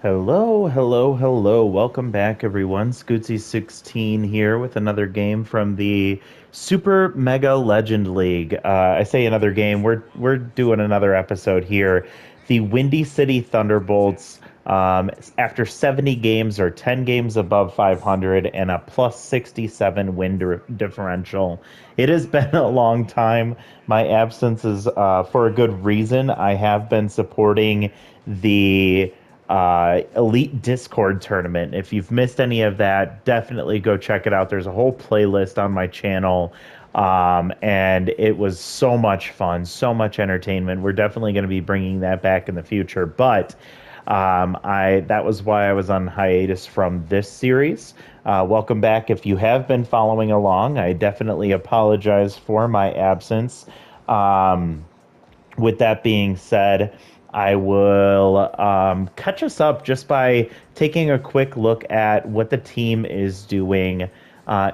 Hello, hello, hello. Welcome back, everyone. Scootsy16 here with another game from the Super Mega Legend League. I say another game. We're doing another episode here. The Windy City Thunderbolts, after 70 games, are 10 games above 500 and a plus 67 differential. It has been a long time. My absence is for a good reason. I have been supporting the Elite Discord tournament. If you've missed any of that, definitely go check it out. There's a whole playlist on my channel. And it was so much fun, so much entertainment. We're definitely going to be bringing that back in the future. But I that was why I was on hiatus from this series. Welcome back. If you have been following along, I definitely apologize for my absence. Um, with that being said, I will catch us up just by taking a quick look at what the team is doing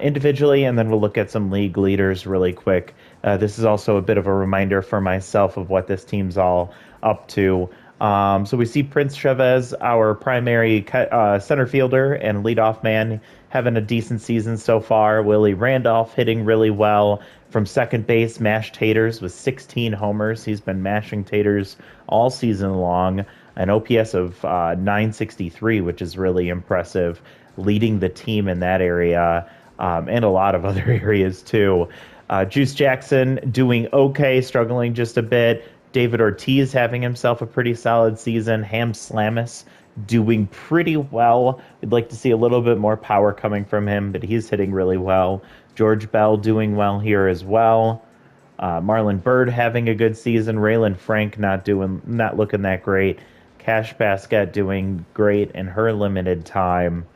individually, and then we'll look at some league leaders really quick. This is also a bit of a reminder for myself of what this team's all up to. So we see Prince Chavez, our primary center fielder and leadoff man, having a decent season so far. Willie Randolph hitting really well from second base. Mashed Taters with 16 homers. He's been mashing taters all season long. An OPS of 963, which is really impressive, leading the team in that area and a lot of other areas too. Juice Jackson doing okay, struggling just a bit. David Ortiz having himself a pretty solid season. Ham Slamus doing pretty well. We'd like to see a little bit more power coming from him, but he's hitting really well. George Bell doing well here as well. Marlon Bird having a good season. Raylan Frank not looking that great. Cash Basket doing great in her limited time.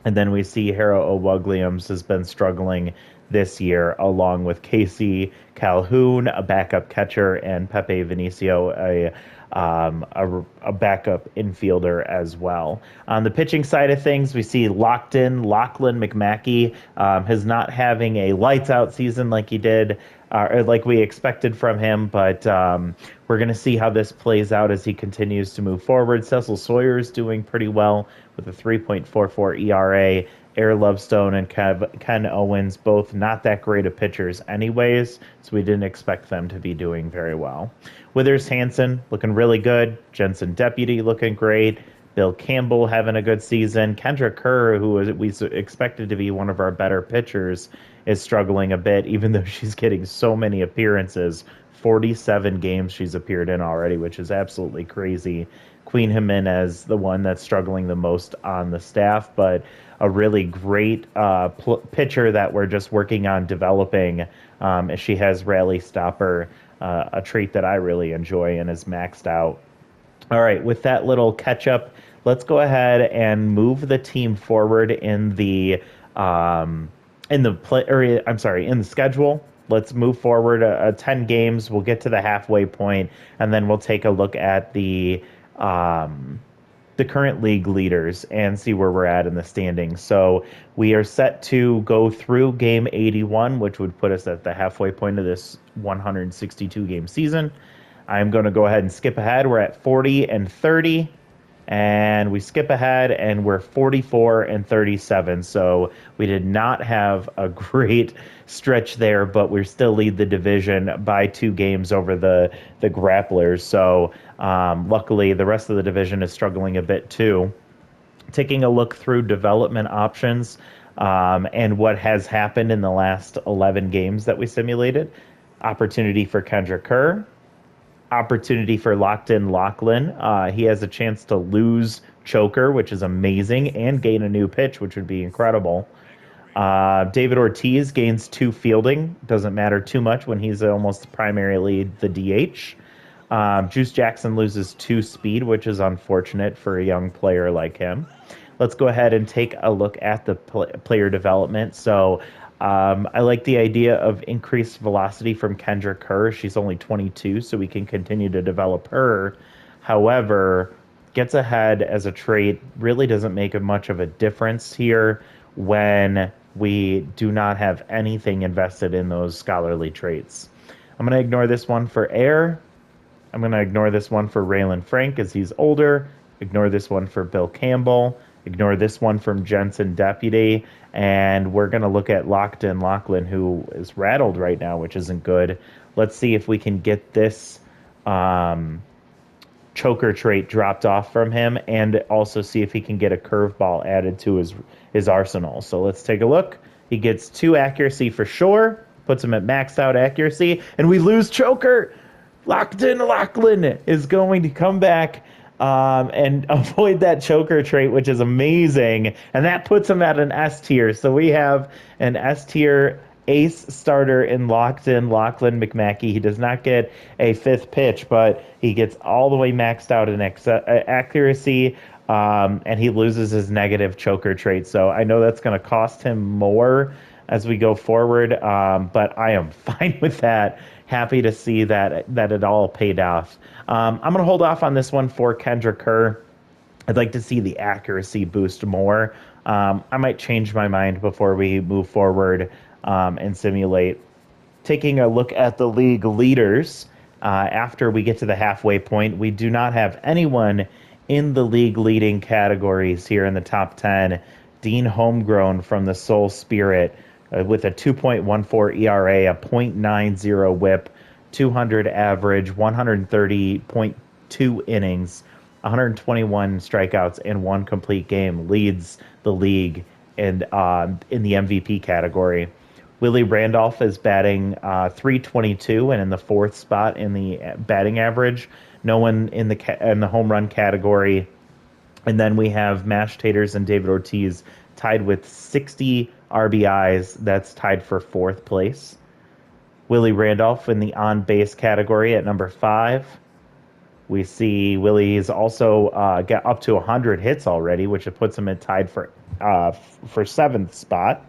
And then we see Hero O'Wugliams has been struggling this year, along with Casey Calhoun, a backup catcher, and Pepe Vinicio, a backup infielder as well. On the pitching side of things, we see locked in Lachlan McMackey has not having a lights out season like he did. Or like we expected from him, but we're going to see how this plays out as he continues to move forward. Cecil Sawyer is doing pretty well with a 3.44 ERA. Air Lovestone and Ken Owens, both not that great of pitchers, anyways, so we didn't expect them to be doing very well. Withers Hansen looking really good. Jensen Deputy looking great. Bill Campbell having a good season. Kendra Kerr, we expected to be one of our better pitchers, is struggling a bit, even though she's getting so many appearances. 47 games she's appeared in already, which is absolutely crazy. Queen Jimenez, the one that's struggling the most on the staff, but a really great pitcher that we're just working on developing. As she has rally stopper, a trait that I really enjoy and is maxed out. All right, with that little catch up, let's go ahead and move the team forward in the play or I'm sorry, in the schedule. Let's move forward 10 games. We'll get to the halfway point, and then we'll take a look at the current league leaders and see where we're at in the standings. So we are set to go through game 81, which would put us at the halfway point of this 162 game season. I'm going to go ahead and skip ahead. We're at 40 and 30, and we skip ahead and we're 44 and 37. So we did not have a great stretch there, but we still lead the division by 2 games over the Grapplers. So luckily, the rest of the division is struggling a bit too. Taking a look through development options and what has happened in the last 11 games that we simulated. Opportunity for Kendra Kerr, opportunity for locked in Lachlan. He has a chance to lose Choker, which is amazing, and gain a new pitch, which would be incredible. David Ortiz gains 2 fielding. Doesn't matter too much when he's almost primarily the DH. Juice Jackson loses 2 speed, which is unfortunate for a young player like him. Let's go ahead and take a look at the player development. So I like the idea of increased velocity from Kendra Kerr. She's only 22, so we can continue to develop her. However, gets ahead as a trait really doesn't make much of a difference here when we do not have anything invested in those scholarly traits. I'm going to ignore this one for air. I'm going to ignore this one for Raylan Frank as he's older. Ignore this one for Bill Campbell. Ignore this one from Jensen Deputy. And we're going to look at Locked In Lachlan, who is rattled right now, which isn't good. Let's see if we can get this um, choker trait dropped off from him, and also see if he can get a curveball added to his arsenal. So let's take a look. He gets 2 accuracy for sure, puts him at maxed out accuracy, and we lose choker. Locked In Lachlan is going to come back and avoid that choker trait, which is amazing. And that puts him at an S tier. So we have an S tier ace starter in Locked In Lachlan McMackey. He does not get a 5th pitch, but he gets all the way maxed out in accuracy. And he loses his negative choker trait. So I know that's going to cost him more as we go forward, but I am fine with that. Happy to see that it all paid off. I'm going to hold off on this one for Kendra Kerr. I'd like to see the accuracy boost more. I might change my mind before we move forward and simulate. Taking a look at the league leaders, after we get to the halfway point, we do not have anyone in the league leading categories here in the top 10. Dean Homegrown from the Soul Spirit with a 2.14 ERA, a .90 whip, 200 average, 130.2 innings, 121 strikeouts, and 1 complete game, leads the league in the MVP category. Willie Randolph is batting .322 and in the 4th spot in the batting average. No one in the home run category. And then we have Mash Taters and David Ortiz tied with 60 RBIs. That's tied for 4th place. Willie Randolph in the on-base category at number 5. We see Willie's also get up to 100 hits already, which puts him tied for 7th spot.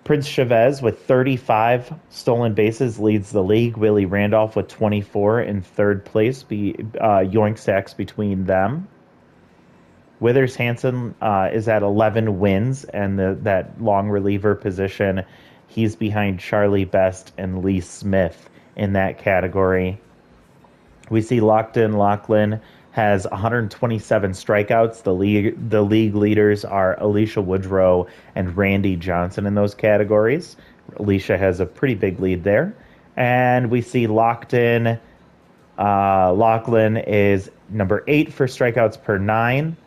Prince Chavez with 35 stolen bases leads the league. Willie Randolph with 24 in 3rd place. Yoink sacks between them. Withers Hansen is at 11 wins, and that long reliever position, he's behind Charlie Best and Lee Smith in that category. We see Locked In Lachlan has 127 strikeouts. The league leaders are Alicia Woodrow and Randy Johnson in those categories. Alicia has a pretty big lead there. And we see Locked In Lachlan is number 8 for strikeouts per 9,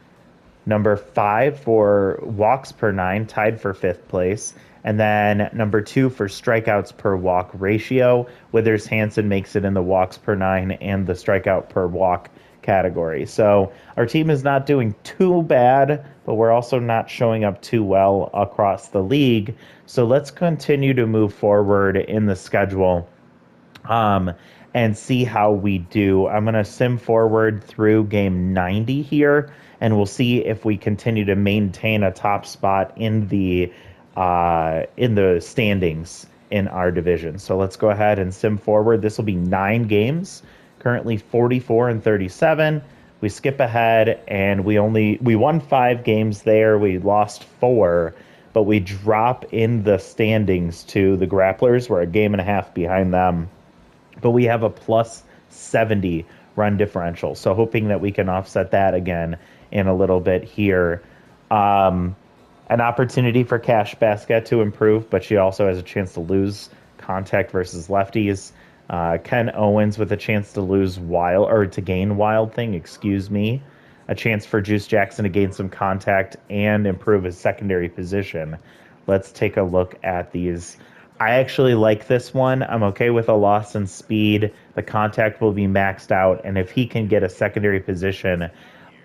number 5 for walks per 9, tied for 5th place. And then number 2 for strikeouts per walk ratio. Withers Hansen makes it in the walks per 9 and the strikeout per walk category. So our team is not doing too bad, but we're also not showing up too well across the league. So let's continue to move forward in the schedule and see how we do. I'm going to sim forward through game 90 here, and we'll see if we continue to maintain a top spot in the standings in our division. So let's go ahead and sim forward. This will be 9 games, currently 44 and 37. We skip ahead, and we won 5 games there. We lost 4, but we drop in the standings to the Grapplers. We're a game and a half behind them, but we have a plus 70 run differential. So hoping that we can offset that again in a little bit here. An opportunity for Cash Basket to improve, but she also has a chance to lose contact versus lefties. Ken Owens with a chance to gain Wild Thing, excuse me. A chance for Juice Jackson to gain some contact and improve his secondary position. Let's take a look at these. I actually like this one. I'm okay with a loss in speed. The contact will be maxed out, and if he can get a secondary position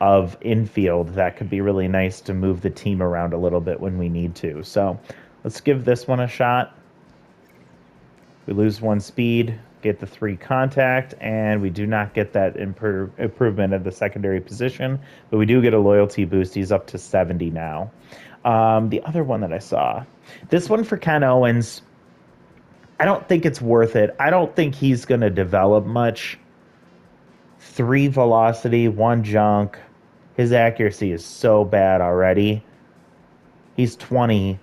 of infield, that could be really nice to move the team around a little bit when we need to. So let's give this one a shot. We lose 1 speed, get the 3 contact, and we do not get that improvement of the secondary position, but we do get a loyalty boost. He's up to 70 now. The other one that I saw, this one for Ken Owens, I don't think it's worth it. I don't think he's going to develop much. 3 velocity, 1 junk. His accuracy is so bad already. He's 20,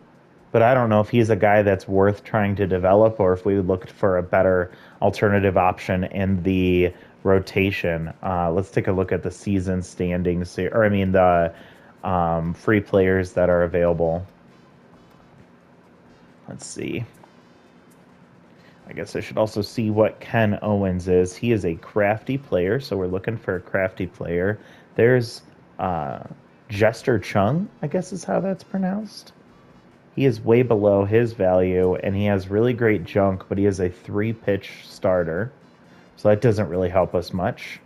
but I don't know if he's a guy that's worth trying to develop, or if we looked for a better alternative option in the rotation. Let's take a look at the season standings here, or I mean the free players that are available. Let's see. I guess I should also see what Ken Owens is. He is a crafty player, so we're looking for a crafty player. There's uh, Jester Chung, I guess is how that's pronounced. He is way below his value, and he has really great junk, but he is a 3-pitch starter, so that doesn't really help us much.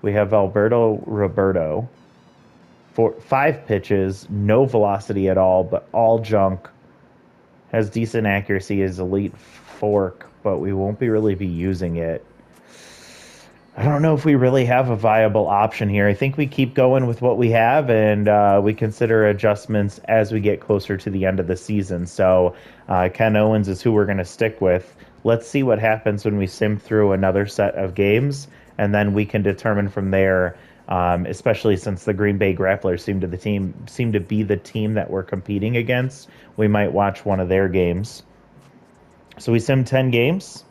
We have Alberto Roberto, 5 pitches, no velocity at all, but all junk. Has decent accuracy, is elite fork, but we won't really be using it. I don't know if we really have a viable option here. I think we keep going with what we have, and we consider adjustments as we get closer to the end of the season. So Ken Owens is who we're going to stick with. Let's see what happens when we sim through another set of games, and then we can determine from there. Especially since the Green Bay Grapplers seem to be the team that we're competing against, we might watch one of their games. So we sim 10 games,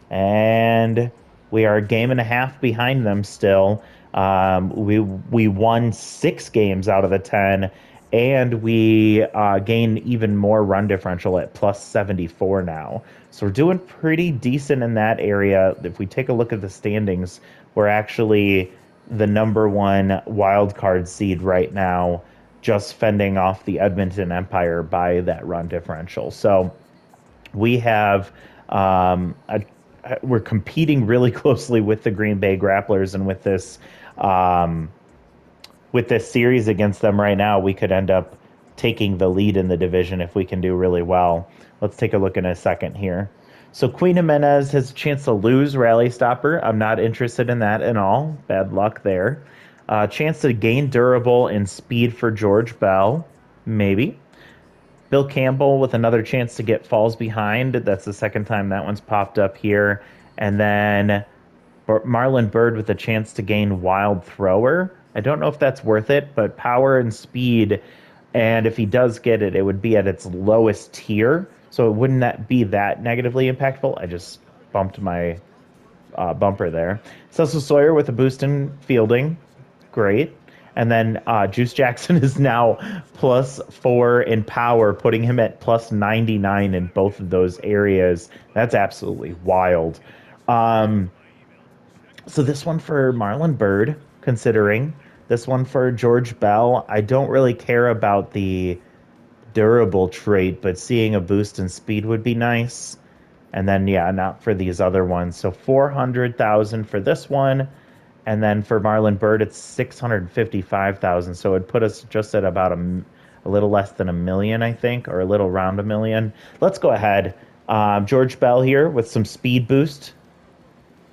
and we are a game and a half behind them still. We won 6 games out of the 10, and we gain even more run differential at plus 74 now. So we're doing pretty decent in that area. If we take a look at the standings, we're actually the #1 wild card seed right now, just fending off the Edmonton Empire by that run differential. So we have we're competing really closely with the Green Bay Grapplers, and um, with this series against them right now, we could end up taking the lead in the division if we can do really well. Let's take a look in a second here. So Queen Jimenez has a chance to lose Rally Stopper. I'm not interested in that at all. Bad luck there. Chance to gain durable and speed for George Bell, maybe. Bill Campbell with another chance to get falls behind. That's the second time that one's popped up here. And then Marlon Byrd with a chance to gain wild thrower. I don't know if that's worth it, but power and speed. And if he does get it, it would be at its lowest tier. So it wouldn't that be that negatively impactful. I just bumped my bumper there. Cecil Sawyer with a boost in fielding. Great. And then Juice Jackson is now +4 in power, putting him at +99 in both of those areas. That's absolutely wild. Um, so this one for Marlon Byrd, considering. This one for George Bell. I don't really care about the durable trait, but seeing a boost in speed would be nice. And then, yeah, not for these other ones. So 400,000 for this one. And then for Marlon Byrd, it's 655,000. So it'd put us just at about a little less than a million, I think, or a little around a million. Let's go ahead. George Bell here with some speed boost.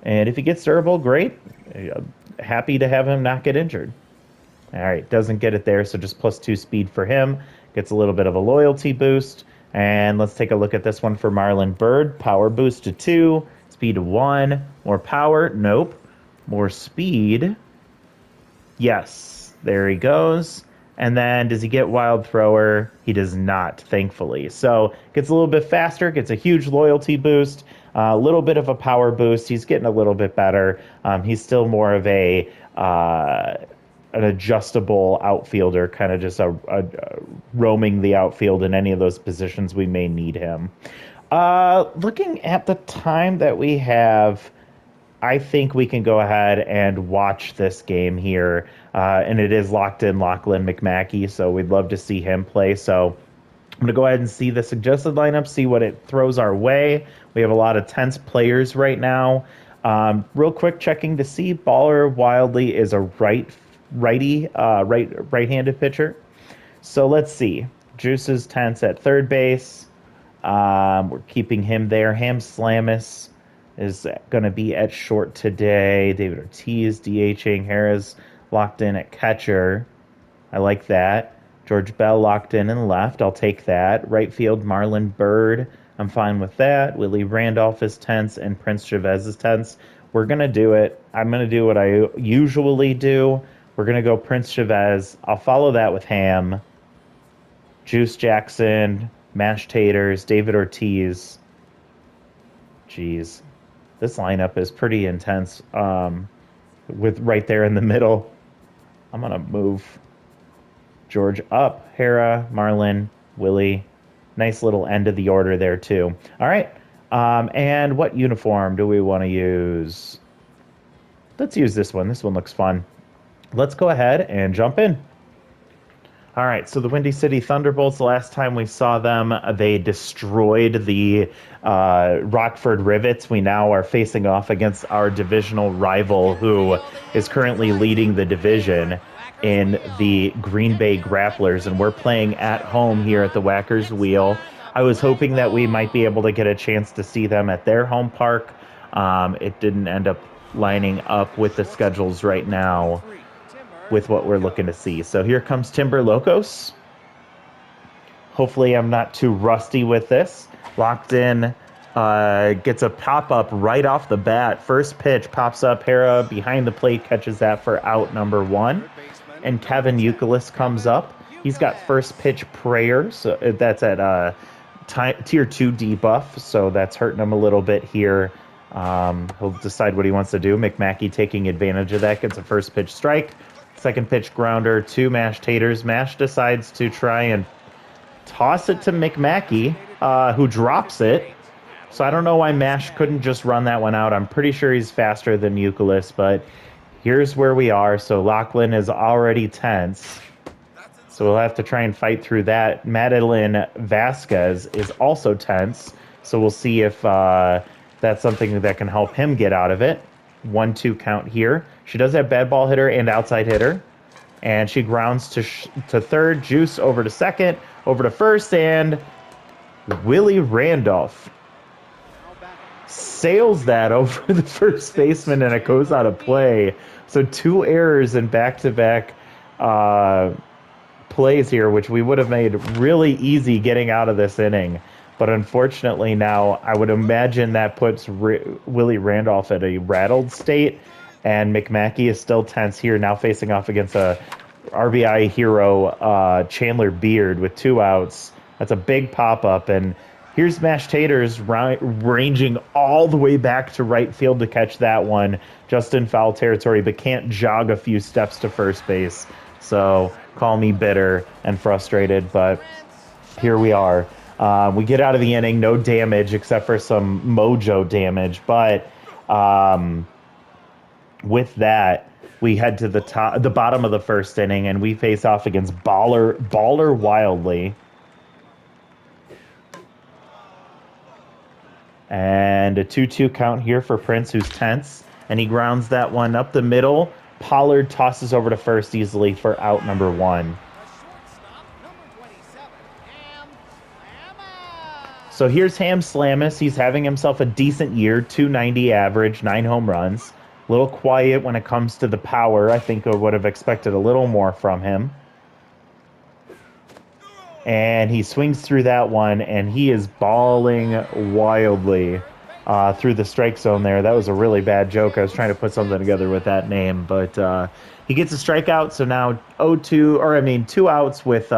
And if he gets durable, great. Happy to have him not get injured. All right, doesn't get it there, so just +2 speed for him. Gets a little bit of a loyalty boost. And let's take a look at this one for Marlon Byrd. Power boost to 2, speed to 1. More power, nope. More speed. Yes, there he goes. And then does he get wild thrower? He does not, thankfully. So gets a little bit faster, gets a huge loyalty boost, a little bit of a power boost. He's getting a little bit better. He's still more of an adjustable outfielder, kind of just a roaming the outfield in any of those positions we may need him. Looking at the time that we have, I think we can go ahead and watch this game here. And it is locked in Lachlan McMackey, so we'd love to see him play. So I'm going to go ahead and see the suggested lineup, see what it throws our way. We have a lot of tense players right now. Real quick, checking to see Baller Wildly is a right-handed pitcher. So let's see. Juice is tense at third base. We're keeping him there. Ham Slamus is going to be at short today. David Ortiz DHing. Harris locked in at catcher. I like that. George Bell locked in and left. I'll take that. Right field, Marlon Byrd. I'm fine with that. Willie Randolph is tense and Prince Chavez is tense. We're going to do it. I'm going to do what I usually do. We're going to go Prince Chavez. I'll follow that with Ham, Juice Jackson, Mashed Taters, David Ortiz. Jeez. This lineup is pretty intense. With right there in the middle, I'm gonna move George up, Hera, Marlin, Willie. Nice little end of the order there too. All right. And what uniform do we want to use? Let's use this one. This one looks fun. Let's go ahead and jump in. All right, so the Windy City Thunderbolts, the last time we saw them, they destroyed the Rockford Rivets. We now are facing off against our divisional rival, who is currently leading the division in the Green Bay Grapplers, and we're playing at home here at the Whackers Wheel. I was hoping that we might be able to get a chance to see them at their home park. It didn't end up lining up with the schedules right now with what we're looking to see. So here comes Timber Locos. Hopefully I'm not too rusty with this. Locked in, gets a pop-up right off the bat. First pitch pops up. Hera behind the plate catches that for out number 1. And Kevin Euclid comes up. He's got first pitch prayer, so that's at tier 2 debuff, so that's hurting him a little bit here. He'll decide what he wants to do. McMackey taking advantage of that, gets a first pitch strike. Second pitch grounder to Mash Taters. Mash decides to try and toss it to McMackey, who drops it. So I don't know why Mash couldn't just run that one out. I'm pretty sure he's faster than Euclid, but here's where we are. So Lachlan is already tense. So we'll have to try and fight through that. Madeline Vasquez is also tense. So we'll see if that's something that can help him get out of it. 1-2 count here. She does have bad ball hitter and outside hitter. And she grounds to third. Juice over to second. Over to first. And Willie Randolph sails that over the first baseman, and it goes out of play. So 2 errors in back-to-back plays here, which we would have made really easy getting out of this inning. But unfortunately now, I would imagine that puts Willie Randolph at a rattled state, and McMackey is still tense here, now facing off against a RBI hero, Chandler Beard, with 2 outs. That's a big pop-up, and here's Mash Taters ranging all the way back to right field to catch that one, just in foul territory, but can't jog a few steps to first base. So call me bitter and frustrated, but here we are. We get out of the inning, no damage except for some mojo damage, but with that, we head to the bottom of the first inning, and we face off against Baller Wildly. And a 2-2 count here for Prince, who's tense, and he grounds that one up the middle. Pollard tosses over to first easily for out number 1. So here's Ham Slamus. He's having himself a decent year, 290 average, 9 home runs. A little quiet when it comes to the power. I think I would have expected a little more from him. And he swings through that one, and he is balling wildly through the strike zone there. That was a really bad joke. I was trying to put something together with that name, but he gets a strikeout, so now 2 outs with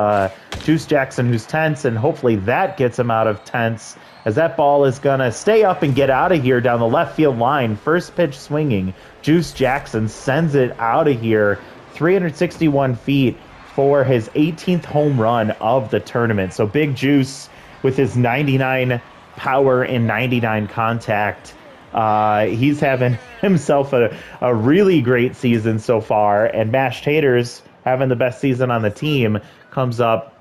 Juice Jackson, who's tense, and hopefully that gets him out of tense, as that ball is going to stay up and get out of here down the left field line. First pitch swinging. Juice Jackson sends it out of here, 361 feet for his 18th home run of the tournament. So Big Juice with his 99 power and 99 contact. He's having himself a really great season so far, and Mash Taters, having the best season on the team, comes up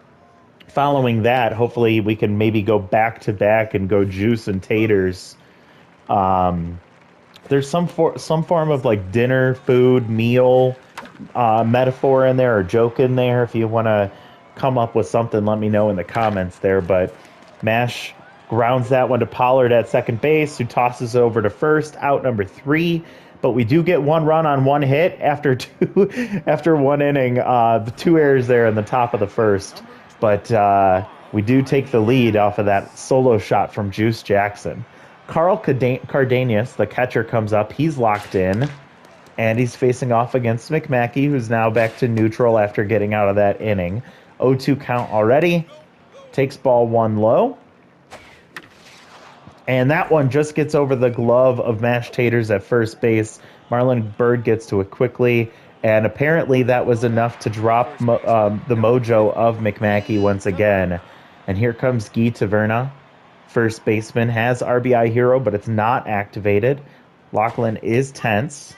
following that. Hopefully we can maybe go back-to-back and go Juice and Taters. There's some form of like dinner, food, meal metaphor in there or joke in there. If you want to come up with something, let me know in the comments there. But Mash grounds that one to Pollard at second base, who tosses it over to first, out number 3. But we do get 1 run on 1 hit after 1 inning. The 2 errors there in the top of the first. But we do take the lead off of that solo shot from Juice Jackson. Carl Cardenas, the catcher, comes up. He's locked in. And he's facing off against McMackey, who's now back to neutral after getting out of that inning. 0-2 count already. Takes ball 1 low. And that one just gets over the glove of Mashed Taters at first base. Marlon Byrd gets to it quickly, and apparently that was enough to drop the mojo of McMackey once again. And here comes Guy Taverna. First baseman has RBI hero, but it's not activated. Lachlan is tense.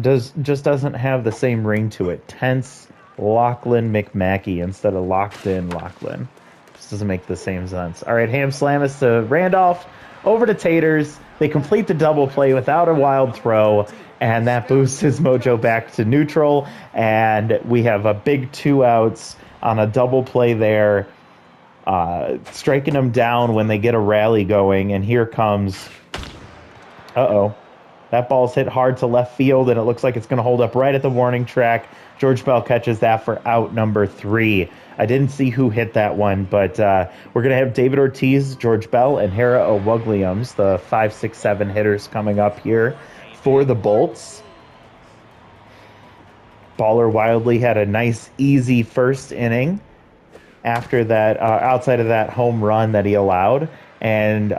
Just doesn't have the same ring to it. Tense Lachlan McMackey instead of locked in Lachlan. Just doesn't make the same sense. All right, Ham Slamus to Randolph, over to Taters. They complete the double play without a wild throw, and that boosts his mojo back to neutral. And we have a big 2 outs on a double play there, striking them down when they get a rally going. And here comes, uh-oh. That ball's hit hard to left field, and it looks like it's going to hold up right at the warning track. George Bell catches that for out number 3. I didn't see who hit that one, but we're going to have David Ortiz, George Bell, and Hera O'Wugliams, the 5, 6, 7 hitters coming up here for the Bolts. Baller Wildly had a nice, easy first inning after that, outside of that home run that he allowed. And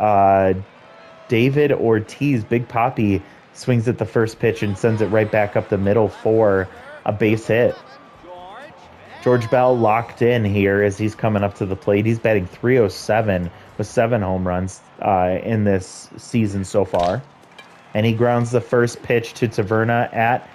David Ortiz, Big Papi, swings at the first pitch and sends it right back up the middle for a base hit. George Bell locked in here as he's coming up to the plate. He's batting .307 with 7 home runs in this season so far. And he grounds the first pitch to Taverna at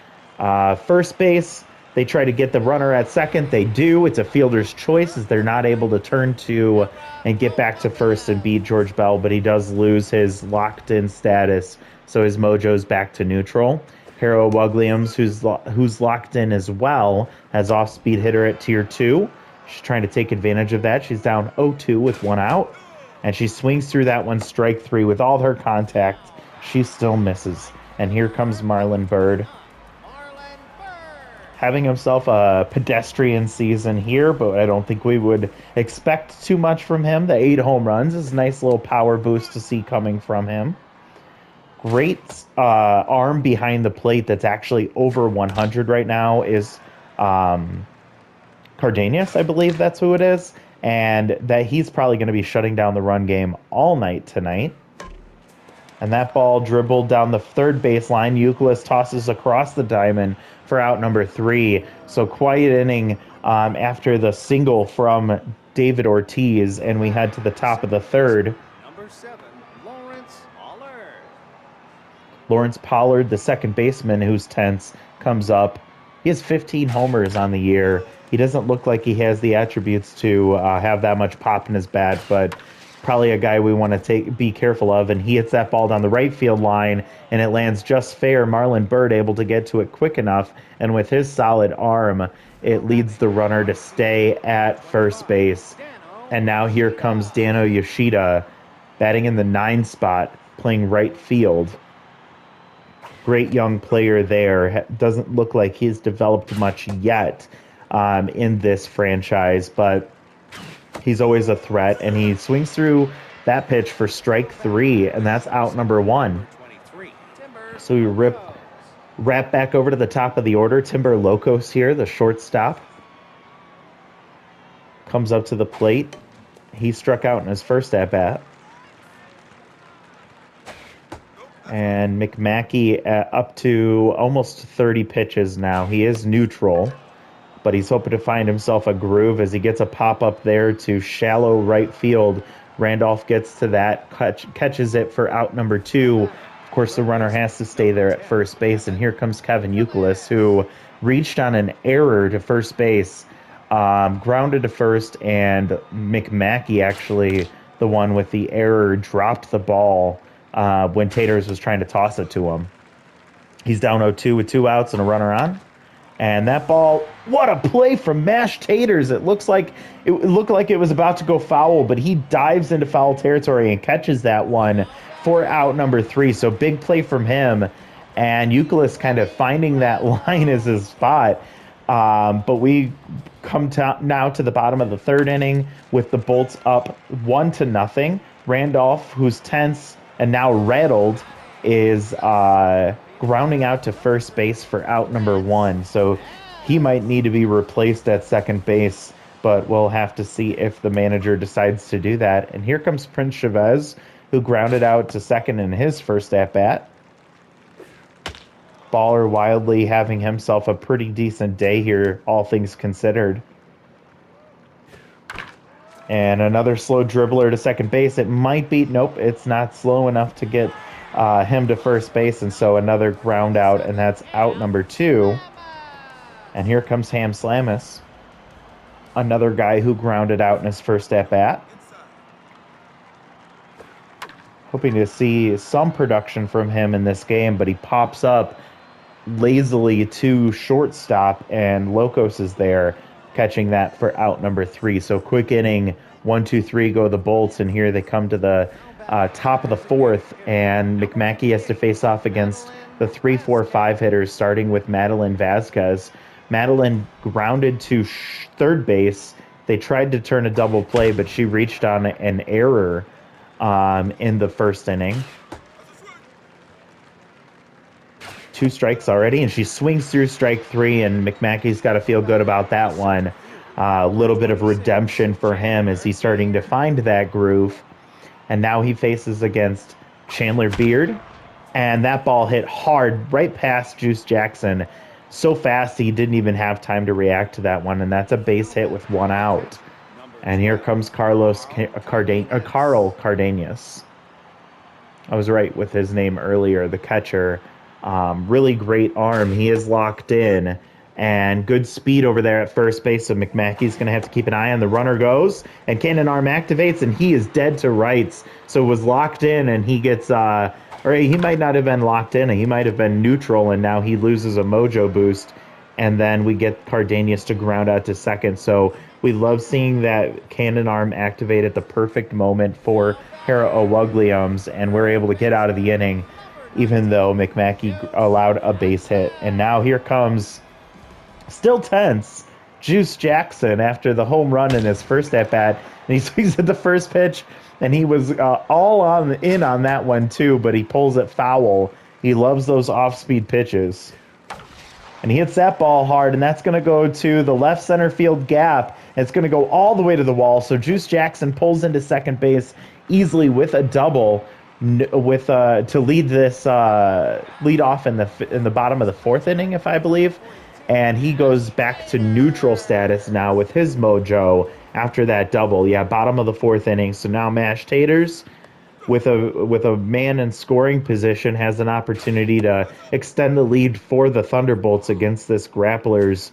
first base. They try to get the runner at second. They do. It's a fielder's choice as they're not able to turn to and get back to first and beat George Bell, but he does lose his locked-in status, so his mojo's back to neutral. Hera O'Wugliams, who's locked in as well, has off-speed hitter at tier 2. She's trying to take advantage of that. She's down 0-2 with 1 out, and she swings through that one, strike 3. With all her contact, she still misses. And here comes Marlon Byrd, having himself a pedestrian season here, but I don't think we would expect too much from him. The 8 home runs is a nice little power boost to see coming from him. Great arm behind the plate that's actually over 100 right now is Cardenas, I believe that's who it is, and that he's probably going to be shutting down the run game all night tonight. And that ball dribbled down the third baseline. Euclid tosses across the diamond for out number 3. So quiet inning after the single from David Ortiz, and we head to the top of the third. Number 7, Lawrence Pollard. Lawrence Pollard, the second baseman who's tense, comes up. He has 15 homers on the year. He doesn't look like he has the attributes to have that much pop in his bat, but probably a guy we want to be careful of. And he hits that ball down the right field line, and it lands just fair. Marlon Byrd able to get to it quick enough, and with his solid arm, it leads the runner to stay at first base. And now here comes Dano Yoshida, batting in the 9 spot, playing right field. Great young player there. Doesn't look like he's developed much yet in this franchise, but he's always a threat, and he swings through that pitch for strike 3, and that's out number 1. So we wrap back over to the top of the order. Timber Locos here, the shortstop, comes up to the plate. He struck out in his first at-bat. And McMackey up to almost 30 pitches now. He is neutral, but he's hoping to find himself a groove as he gets a pop-up there to shallow right field. Randolph gets to that, catches it for out number 2. Of course, the runner has to stay there at first base, and here comes Kevin Euclid, who reached on an error to first base, grounded to first, and McMackey, actually, the one with the error, dropped the ball when Taters was trying to toss it to him. He's down 0-2 with 2 outs and a runner on. And that ball, what a play from Mashed Taters. It looked like it was about to go foul, but he dives into foul territory and catches that one for out number 3. So big play from him. And Euclid's kind of finding that line as his spot. But we come now to the bottom of the third inning with the Bolts up 1-0. Randolph, who's tense and now rattled, is grounding out to first base for out number 1. So he might need to be replaced at second base but we'll have to see if the manager decides to do that. And here comes Prince Chavez, who grounded out to second in his first at bat. Baller wildly having himself a pretty decent day here, all things considered. And another slow dribbler to second base. It might be, nope, it's not slow enough to get him to first base. And so another ground out, and that's out number 2. And here comes Ham Slamus, another guy who grounded out in his first at bat. Hoping to see some production from him in this game, but he pops up lazily to shortstop, and Locos is there catching that for out number 3. So quick inning, 1, 2, 3 go the Bolts, and here they come to the top of the 4th, and McMackey has to face off against the 3, 4, 5 hitters, starting with Madeline Vasquez. Madeline grounded to third base. They tried to turn a double play, but she reached on an error in the first inning. 2 strikes already, and she swings through strike 3, and McMackey's got to feel good about that one. A little bit of redemption for him as he's starting to find that groove. And now he faces against Chandler Beard, and that ball hit hard right past Juice Jackson. So fast he didn't even have time to react to that one, and that's a base hit with 1 out. And here comes Carl Cardenas. I was right with his name earlier, the catcher. Really great arm. He is locked in, and good speed over there at first base. So McMackey's going to have to keep an eye on. The runner goes, and cannon arm activates, and he is dead to rights. So it was locked in, and he gets, or he might not have been locked in. He might have been neutral, and now he loses a mojo boost. And then we get Cardenas to ground out to second. So we love seeing that cannon arm activate at the perfect moment for Hera Owagliums, and we're able to get out of the inning, even though McMackey allowed a base hit. And now here comes, still tense, Juice Jackson after the home run in his first at-bat. And he swings at the first pitch, and he was all in on that one too, but he pulls it foul. He loves those off-speed pitches. And he hits that ball hard, and that's going to go to the left center field gap. And it's going to go all the way to the wall. So Juice Jackson pulls into second base easily with a double, with to lead this lead off in the bottom of the 4th inning, if I believe. And he goes back to neutral status now with his mojo after that double. Yeah, bottom of the 4th inning. So now Mashed Taters, with a man in scoring position, has an opportunity to extend the lead for the Thunderbolts against this Grapplers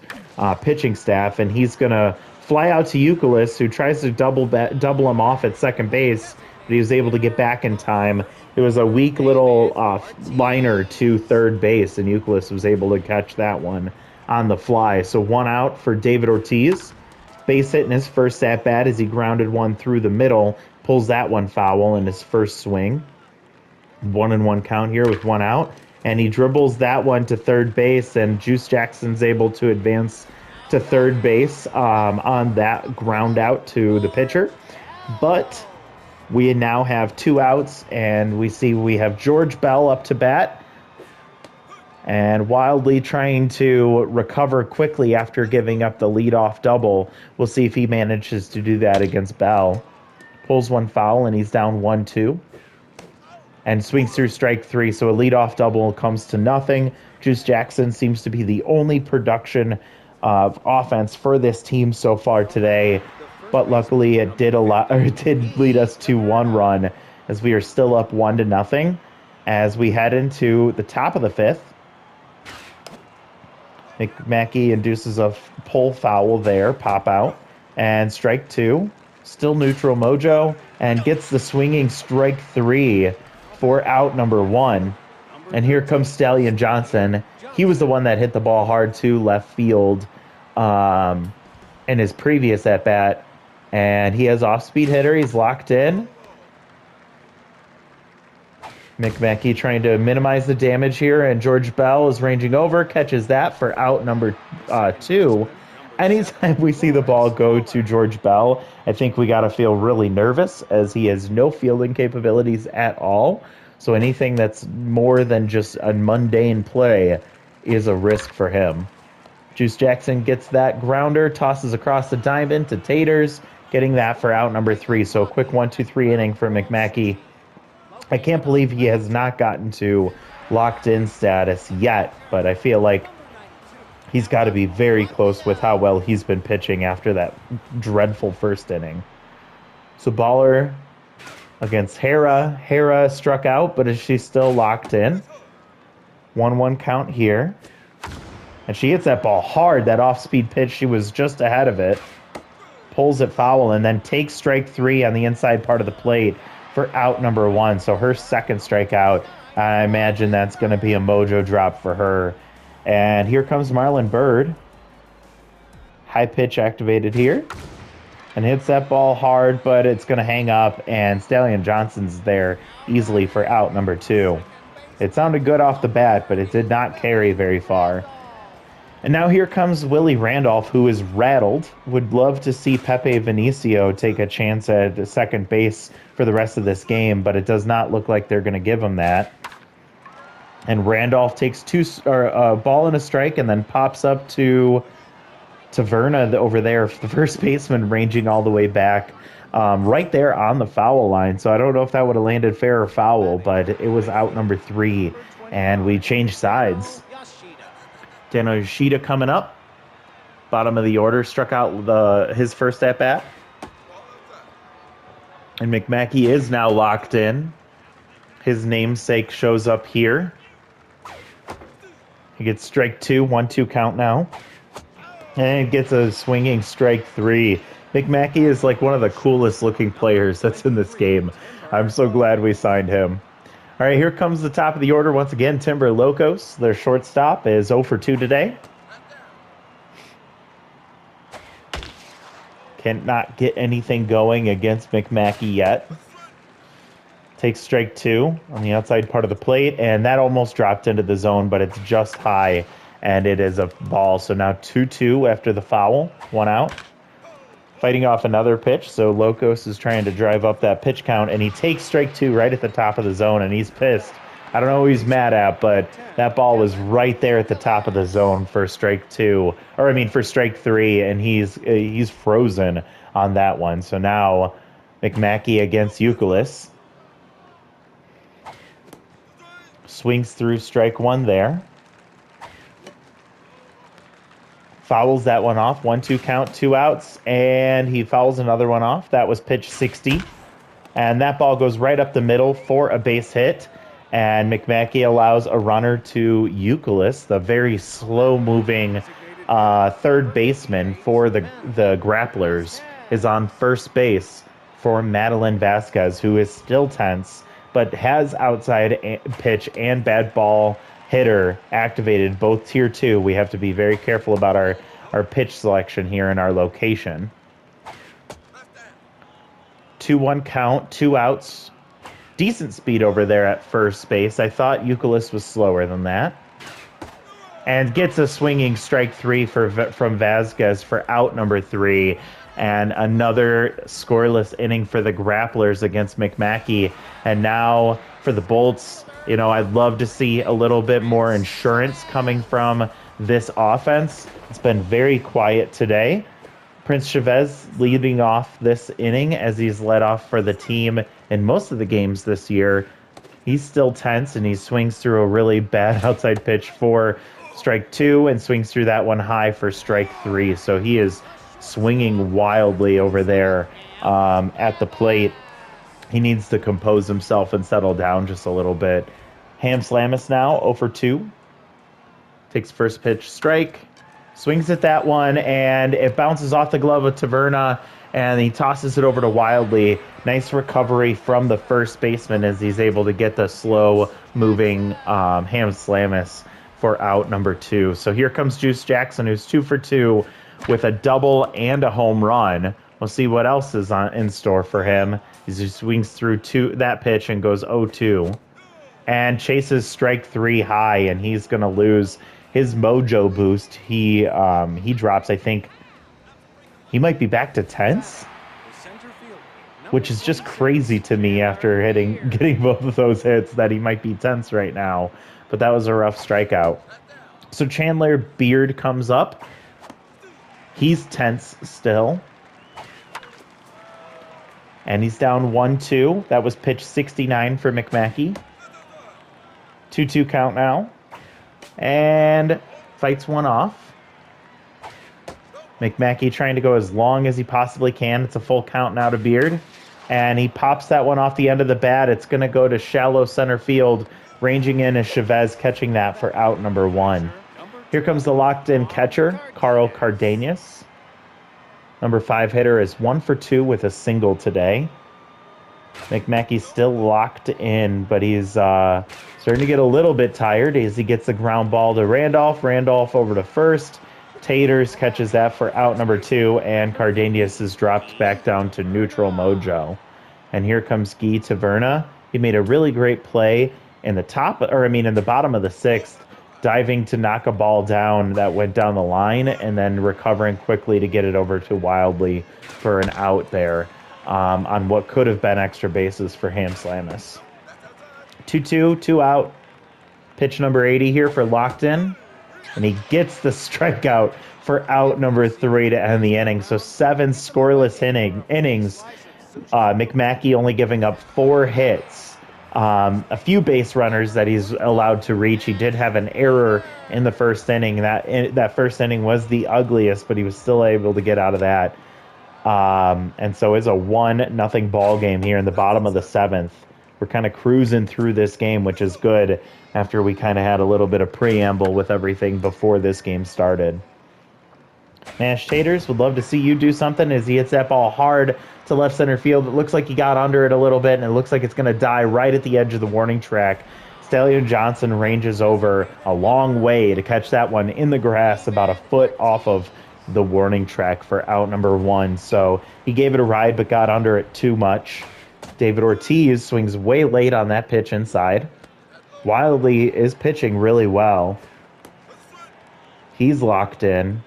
pitching staff. And he's going to fly out to Euclid, who tries to double him off at second base, but he was able to get back in time. It was a weak little liner to third base, and Euclid was able to catch that one on the fly. So 1 out for David Ortiz. Base hit in his first at-bat as he grounded one through the middle, pulls that one foul in his first swing. 1-1 count here with 1 out, and he dribbles that one to third base, and Juice Jackson's able to advance to third base on that ground out to the pitcher. But we now have 2 outs, and we have George Bell up to bat, and wildly trying to recover quickly after giving up the leadoff double. We'll see if he manages to do that against Bell. Pulls one foul, and he's down 1-2. And swings through strike 3, so a leadoff double comes to nothing. Juice Jackson seems to be the only production of offense for this team so far today. But luckily, it did lead us to 1 run, as we are still up 1-0 as we head into the top of the 5th. McMackey induces a pull foul there, pop out, and strike 2. Still neutral mojo, and gets the swinging strike 3 for out number 1. And here comes Stallion Johnson. He was the one that hit the ball hard to left field in his previous at-bat. And he has off-speed hitter. He's locked in. McMackey trying to minimize the damage here, and George Bell is ranging over, catches that for out number 2. Anytime we see the ball go to George Bell, I think we got to feel really nervous, as he has no fielding capabilities at all. So anything that's more than just a mundane play is a risk for him. Juice Jackson gets that grounder, tosses across the diamond to Taters, getting that for out number 3. So a quick 1-2-3 inning for McMackey. I can't believe he has not gotten to locked in status yet, but I feel like he's got to be very close with how well he's been pitching after that dreadful first inning. So Baller against Hera. Hera struck out, but is she still locked in? 1-1 count here. And she hits that ball hard, that off-speed pitch. She was just ahead of it. Pulls it foul and then takes strike 3 on the inside part of the plate for out number 1. So her second strikeout, I imagine that's going to be a mojo drop for her. And here comes Marlon Byrd. High pitch activated here. And hits that ball hard, but it's going to hang up. And Stallion Johnson's there easily for out number 2. It sounded good off the bat, but it did not carry very far. And now here comes Willie Randolph, who is rattled. Would love to see Pepe Vinicio take a chance at second base for the rest of this game, but it does not look like they're going to give him that. And Randolph takes a ball and a strike and then pops up to Taverna over there, the first baseman, ranging all the way back right there on the foul line. So I don't know if that would have landed fair or foul, but it was out number 3, and we changed sides. Dano Yoshida coming up. Bottom of the order, struck out his first at-bat. And McMackey is now locked in. His namesake shows up here. He gets strike 2, 1-2 count now. And he gets a swinging strike 3. McMackey is like one of the coolest looking players that's in this game. I'm so glad we signed him. All right, here comes the top of the order once again. Timber Locos, their shortstop, is 0 for 2 today. Cannot get anything going against McMackey yet. Takes strike 2 on the outside part of the plate, and that almost dropped into the zone, but it's just high, and it is a ball. So now 2-2 after the foul, 1 out. Fighting off another pitch, so Locos is trying to drive up that pitch count, and he takes strike 2 right at the top of the zone, and he's pissed. I don't know who he's mad at, but that ball was right there at the top of the zone for strike 3, and he's frozen on that one. So now McMackey against Euclid. Swings through strike 1 there. Fouls that one off. 1-2 count, 2 outs, and he fouls another one off. That was pitch 60. And that ball goes right up the middle for a base hit. And McMackey allows a runner to Euclid, the very slow-moving third baseman for the Grapplers, is on first base for Madeline Vasquez, who is still tense, but has outside pitch and bad ball hitter activated, both tier 2. We have to be very careful about our pitch selection here in our location. 2-1 count, 2 outs. Decent speed over there at first base. I thought Euclid was slower than that. And gets a swinging strike 3 from Vasquez for out number 3. And another scoreless inning for the Grapplers against McMackey. And now for the Bolts, I'd love to see a little bit more insurance coming from this offense. It's been very quiet today. Prince Chavez leading off this inning as he's led off for the team in most of the games this year. He's still tense, and he swings through a really bad outside pitch for strike 2 and swings through that one high for strike 3. So he is swinging wildly over there at the plate. He needs to compose himself and settle down just a little bit. Ham Slamus now 0 for 2. Takes first pitch strike. Swings at that one, and it bounces off the glove of Taverna, and he tosses it over to Wildly. Nice recovery from the first baseman as he's able to get the slow-moving Ham Slamus for out number 2. So here comes Juice Jackson, who's 2 for 2 with a double and a home run. We'll see what else is in store for him. He swings through that pitch and goes 0-2. And chases strike 3 high, and he's going to lose his mojo boost. He drops, I think, he might be back to tense, which is just crazy to me after getting both of those hits that he might be tense right now. But that was a rough strikeout. So Chandler Beard comes up. He's tense still. And he's down 1-2. That was pitch 69 for McMackey. 2-2 count now. And fights one off. McMackey trying to go as long as he possibly can. It's a full count now to Beard. And he pops that one off the end of the bat. It's going to go to shallow center field. Ranging in is Chavez catching that for out number 1. Here comes the locked-in catcher, Carl Cardenas. Number 5 hitter is 1 for 2 with a single today. McMackey's still locked in, but he's starting to get a little bit tired as he gets the ground ball to Randolph. Randolph over to first. Taters catches that for out number 2, and Cardenas is dropped back down to neutral mojo. And here comes Guy Taverna. He made a really great play in the bottom of the 6th, diving to knock a ball down that went down the line, and then recovering quickly to get it over to Wildly for an out there on what could have been extra bases for Ham Slamus. 2-2, 2 out. Pitch number 80 here for locked in. And he gets the strikeout for out number 3 to end the inning. So 7 scoreless innings. McMackey only giving up 4 hits. A few base runners that he's allowed to reach. He did have an error in the first inning. That first inning was the ugliest, but he was still able to get out of that. And so it's a 1-0 ball game here in the bottom of the 7th. We're kind of cruising through this game, which is good after we kind of had a little bit of preamble with everything before this game started. Mashed Taters, would love to see you do something as he hits that ball hard to left center field. It looks like he got under it a little bit, and it looks like it's going to die right at the edge of the warning track. Stallion Johnson ranges over a long way to catch that one in the grass about a foot off of the warning track for out number 1. So he gave it a ride but got under it too much. David Ortiz swings way late on that pitch inside. Wildly is pitching really well. He's locked in.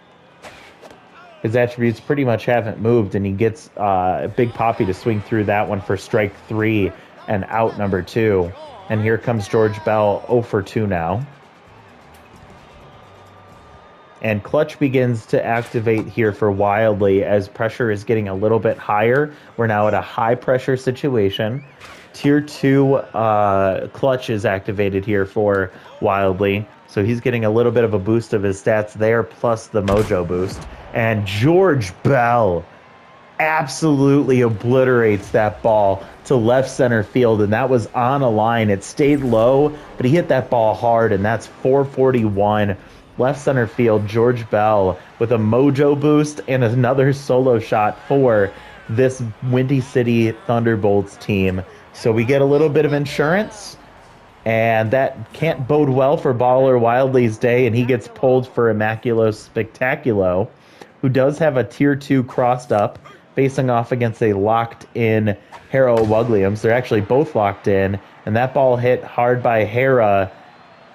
His attributes pretty much haven't moved, and he gets Big Poppy to swing through that one for strike 3 and out number 2. And here comes George Bell, 0 for 2 now. And clutch begins to activate here for Wildly as pressure is getting a little bit higher. We're now at a high pressure situation. Tier 2 clutch is activated here for Wildly. So he's getting a little bit of a boost of his stats there, plus the mojo boost. And George Bell absolutely obliterates that ball to left center field, and that was on a line. It stayed low, but he hit that ball hard, and that's 441. Left center field, George Bell with a mojo boost and another solo shot for this Windy City Thunderbolts team. So we get a little bit of insurance, and that can't bode well for Baller Wildly's day, and he gets pulled for Immaculo Spectaculo, who does have a tier 2 crossed up, facing off against a locked-in Hera Williams. They're actually both locked in, and that ball hit hard by Hera,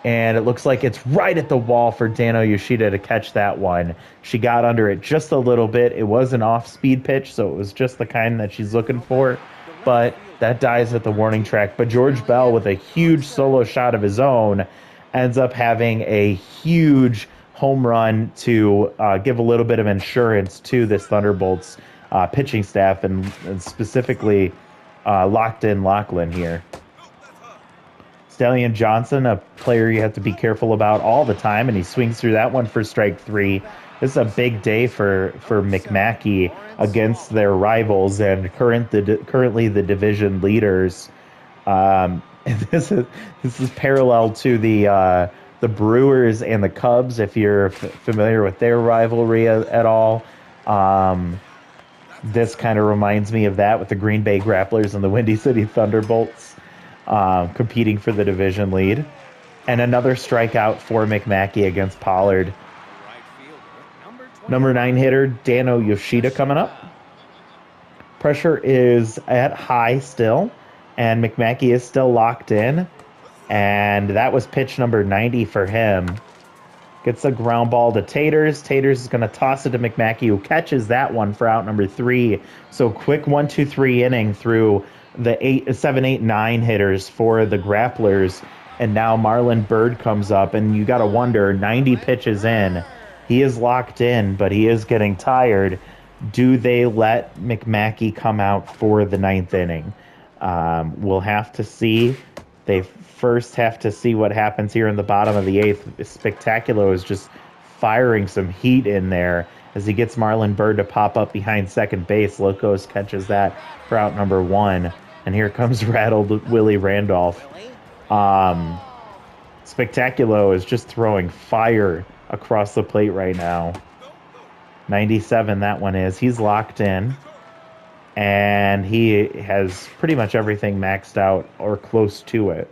and it looks like it's right at the wall for Dano Yoshida to catch that one. She got under it just a little bit. It was an off-speed pitch, so it was just the kind that she's looking for, but that dies at the warning track. But George Bell, with a huge solo shot of his own, ends up having a huge home run to give a little bit of insurance to this Thunderbolts pitching staff, and specifically locked-in Lachlan here. Stallion Johnson, a player you have to be careful about all the time, and he swings through that one for strike 3. This is a big day for McMackey against their rivals and currently the division leaders. And this is parallel to the Brewers and the Cubs, if you're familiar with their rivalry at all. This kind of reminds me of that with the Green Bay Grapplers and the Windy City Thunderbolts. Competing for the division lead. And another strikeout for McMackey against Pollard. Number 9 hitter, Dano Yoshida coming up. Pressure is at high still, and McMackey is still locked in. And that was pitch number 90 for him. Gets a ground ball to Taters. Taters is going to toss it to McMackey, who catches that one for out number 3. So quick 1-2-3 inning through the 7, 8, 9 hitters for the Grapplers. And now Marlon Byrd comes up, and you got to wonder, 90 pitches in, he is locked in, but he is getting tired. Do they let McMackey come out for the ninth inning? We'll have to see. They first have to see what happens here in the bottom of the eighth. Spectacular is just firing some heat in there as he gets Marlon Byrd to pop up behind second base. Locos catches that for out number one. And here comes rattled Willie Randolph. Um, Spectaculo is just throwing fire across the plate right now. 97, that one is. He's locked in. And he has pretty much everything maxed out or close to it.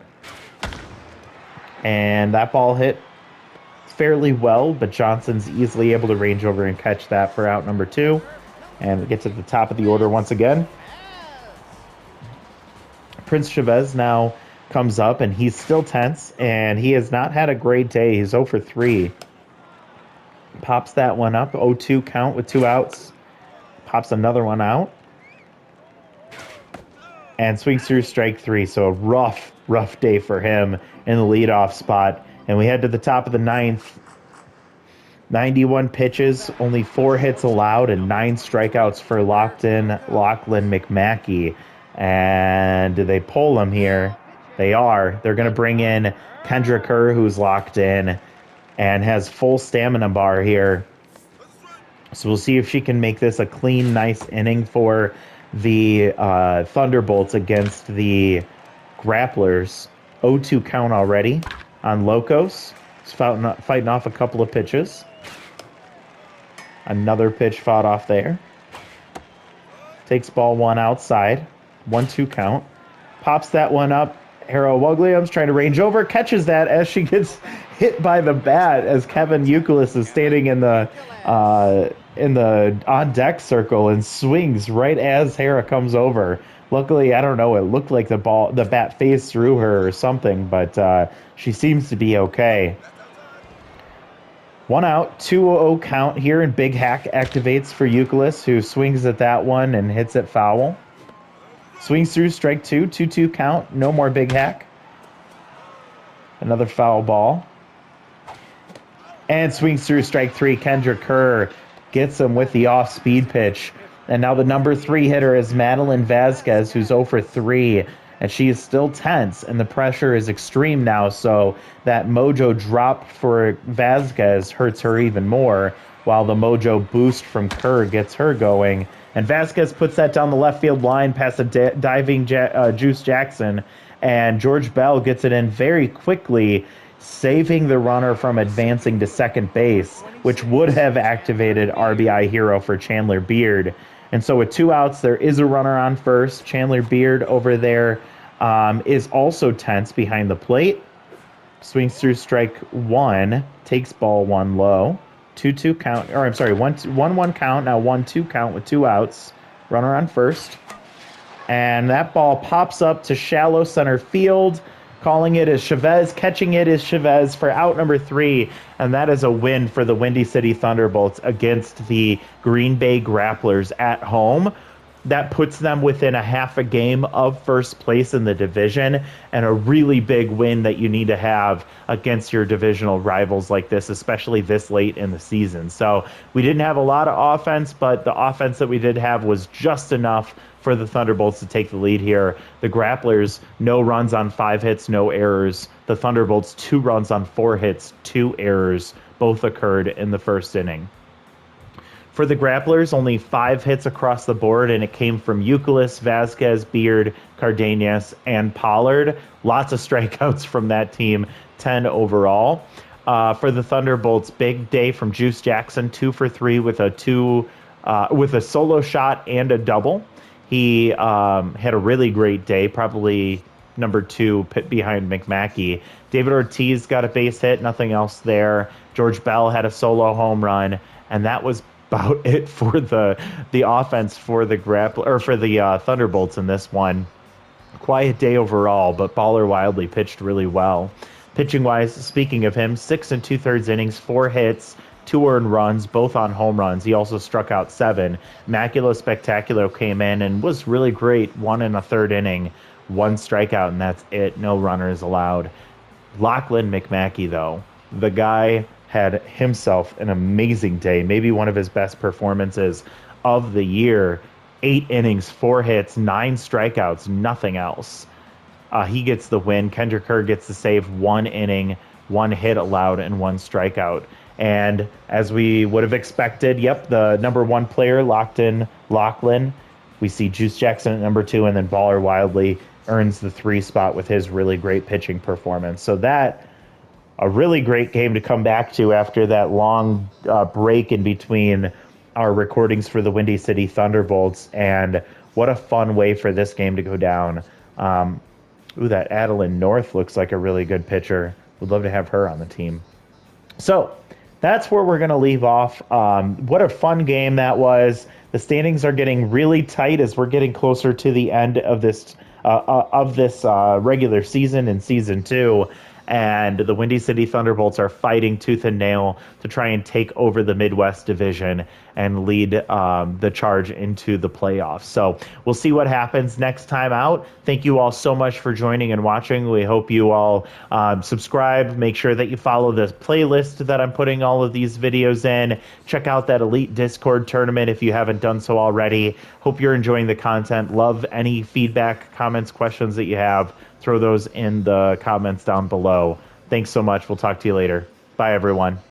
And that ball hit fairly well, but Johnson's easily able to range over and catch that for out number two. And we get to the top of the order once again. Prince Chavez now comes up, and he's still tense, and he has not had a great day. He's 0 for 3. Pops that one up, 0-2 count with 2 outs. Pops another one out. And swings through strike 3. So a rough day for him in the leadoff spot. And we head to the top of the ninth. 91 pitches, only 4 hits allowed, and 9 strikeouts for locked-in Lachlan McMackey. And do they pull him here? They are. They're going to bring in Kendra Kerr, who's locked in and has full stamina bar here. So we'll see if she can make this a clean, nice inning for the Thunderbolts against the Grapplers. 0-2 count already on Locos. He's fighting off a couple of pitches. Another pitch fought off there. Takes ball one outside. 1-2 count. Pops that one up. Hero Williams trying to range over. Catches that as she gets hit by the bat as Kevin Youkilis is standing in the on-deck circle and swings right as Hera comes over. Luckily, I don't know, it looked like the bat phased through her or something, but she seems to be okay. 1 out, 2-0 count here, and Big Hack activates for Youkilis, who swings at that one and hits it foul. Swings through strike 2, 2-2 count, no more Big Hack. Another foul ball. And swings through strike 3, Kendra Kerr gets him with the off-speed pitch. And now the number 3 hitter is Madeline Vasquez, who's 0 for 3. And she is still tense, and the pressure is extreme now, so that mojo drop for Vasquez hurts her even more, while the mojo boost from Kerr gets her going. And Vasquez puts that down the left field line past a diving Juice Jackson, and George Bell gets it in very quickly, saving the runner from advancing to second base, which would have activated RBI hero for Chandler Beard. And so with 2 outs, there is a runner on first. Chandler Beard over there is also tense behind the plate. Swings through strike 1, takes ball 1 low. 2-2 count, or I'm sorry, 1-1 count, now 1-2 count with 2 outs. Runner on first. And that ball pops up to shallow center field. Calling it is Chavez. Catching it is Chavez for out number 3. And that is a win for the Windy City Thunderbolts against the Green Bay Grapplers at home. That puts them within a half a game of first place in the division, and a really big win that you need to have against your divisional rivals like this, especially this late in the season. So we didn't have a lot of offense, but the offense that we did have was just enough for the Thunderbolts to take the lead here. The Grapplers, no runs on 5 hits, no errors. The Thunderbolts, 2 runs on 4 hits, 2 errors. Both occurred in the first inning. For the Grapplers, only 5 hits across the board, and it came from Youkilis, Vasquez, Beard, Cardenas, and Pollard. Lots of strikeouts from that team, 10 overall. For the Thunderbolts, big day from Juice Jackson, 2 for 3 with a solo shot and a double. He had a really great day, probably number 2 behind McMackey. David Ortiz got a base hit, nothing else there. George Bell had a solo home run, and that was about it for the offense for the Thunderbolts in this one. Quiet day overall, but Baller Wildly pitched really well. Pitching wise, speaking of him, 6 2/3 innings, 4 hits, 2 earned runs, both on home runs. He also struck out 7. Macula Spectacular came in and was really great. 1 1/3 inning, 1 strikeout, and that's it. No runners allowed. Lachlan McMackey, though, the guy had himself an amazing day, maybe one of his best performances of the year. 8 innings, 4 hits, 9 strikeouts, nothing else. He gets the win. Kendrick Kerr gets the save, 1 inning, 1 hit allowed, and 1 strikeout. And as we would have expected, yep, the number one player locked in Lachlan. We see Juice Jackson at number two, and then Baller Wildly earns the three spot with his really great pitching performance. So that a really great game to come back to after that long break in between our recordings for the Windy City Thunderbolts. And what a fun way for this game to go down. Um, Ooh, that Adeline North looks like a really good pitcher. Would love to have her on the team. So that's where we're going to leave off. What a fun game that was. The standings are getting really tight as we're getting closer to the end of this regular season in season two. And the Windy City Thunderbolts are fighting tooth and nail to try and take over the Midwest Division and lead the charge into the playoffs. So we'll see what happens next time out. Thank you all so much for joining and watching. We hope you all subscribe. Make sure that you follow the playlist that I'm putting all of these videos in. Check out that Elite Discord tournament if you haven't done so already. Hope you're enjoying the content. Love any feedback, comments, questions that you have. Throw those in the comments down below. Thanks so much. We'll talk to you later. Bye, everyone.